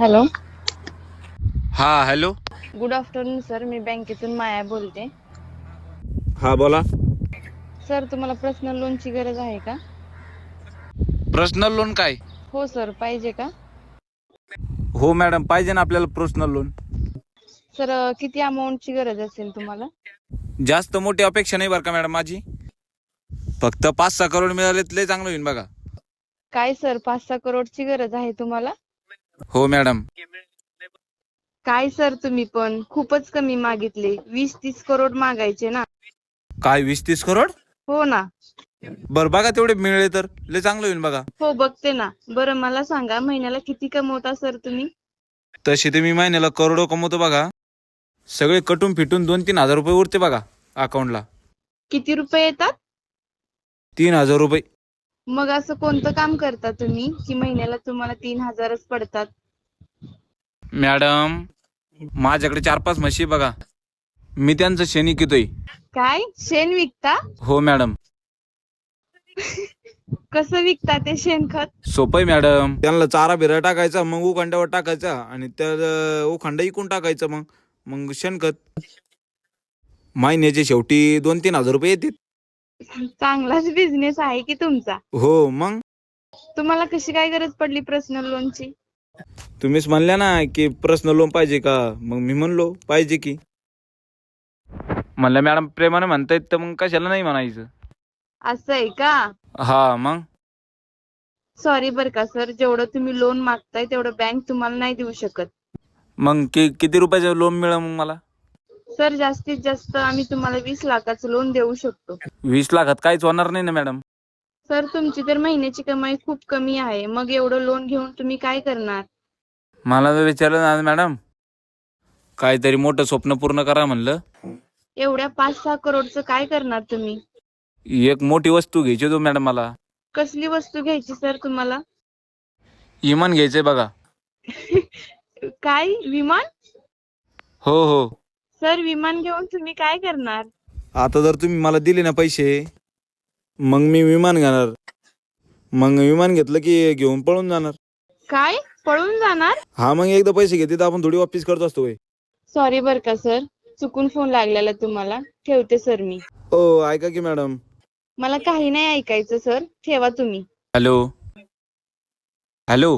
Hello. हा hello. Good afternoon sir, मी बँकेतून माया बोलते. हा बोला. सर, तुम्हाला पर्सनल लोनची गरज आहे का? पर्सनल लोन काय? हो सर, पाहिजे का? हो मॅडम, पाहिजे ना आपल्याला पर्सनल लोन. सर, किती अमाऊंटची गरज असेल तुम्हाला? जास्त मोठी अपेक्षा नाही बरं का मॅडम माझी. फक्त 5-6 करोड मिळाले लय चांगलं होईल बघा. काय सर, 5-6 करोडची गरज आहे तुम्हाला? हो मॅडम. काय सर, तुम्ही पण खूपच कमी मागितले. 20-30 करोड मागायचे ना. काय 20-30 करोड? हो ना. बरं बघा, तेवढे मिळाले तर लय चांगलं होईल बघा. हो, बघते ना. बरं मला सांगा, महिन्याला किती कमवता सर तुम्ही? तशी तर मी महिन्याला करोडो कमवतो बघा. सगळे कटून फिटून 2-3 हजार रुपये उरते बघा अकाउंटला. किती रुपये येतात? 3,000 रुपये. मग असं कोणतं काम करता तुम्ही की महिन्याला तुम्हाला 3,000च पडतात? मॅडम, माझ्याकडे 4-5 म्हशी बघा. मी त्यांचं शेणी कितोय. काय, शेण विकता? हो मॅडम. कसं विकता ते शेणखत? सोपं मॅडम. त्यांना चारा बिरा टाकायचा, मग उखंड्यावर टाकायचा आणि त्या उखंड इकून टाकायचं. मग मग शेणखत महिन्याचे शेवटी 2-3 हजार रुपये येतात. चांगलाच बिझनेस आहे की तुमचा. हो मग. तुम्हाला कशी काय गरज पडली पर्सनल लोनची? तुम्हीच म्हणल्या ना की पर्सनल लोन पाहिजे का, मग मी म्हणलो पाहिजे की. म्हणलं मॅडम प्रेमाने म्हणतायत तर मग कशाला नाही म्हणायचं. असं आहे का? हा मग. सॉरी बर का सर, जेवढं तुम्ही लोन मागताय तेवढं बँक तुम्हाला नाही देऊ शकत. मग किती रुपयाचं लोन मिळेल मग मला? सर, जास्तीत जास्त आम्ही तुम्हाला 20 लाखाचं लोन देऊ शकतो. 20 लाखात काहीच होणार नाही ना मॅडम. सर, तुमची तर महिन्याची कमाई खूप कमी आहे, मग एवढं लोन घेऊन तुम्ही काय करणार? मला तर विचारलं ना मॅडम, काहीतरी मोठं स्वप्न पूर्ण करा म्हणलं. एवढ्या 5-6 करोडचं काय करणार तुम्ही? एक मोठी वस्तू घ्यायची होती मॅडम मला. कसली वस्तू घ्यायची सर तुम्हाला? इमान घ्यायचंय बघा. काय, विमान? हो हो. सर, विमान घेऊन तुम्ही काय करणार? आता जर तुम्ही मला दिले ना पैसे, मग मी विमान घेणार. मग विमान घेतलं की घेऊन पळून जाणार. काय, पळून जाणार? हा, मग एकदा पैसे घेते तर आपण थोडी वापस करत असतो. सॉरी बर का सर, चुकून फोन लागलेला तुम्हाला. ठेवते सर मी. हो ऐका की मॅडम. मला काही नाही ऐकायचं सर, ठेवा तुम्ही. Hello hello.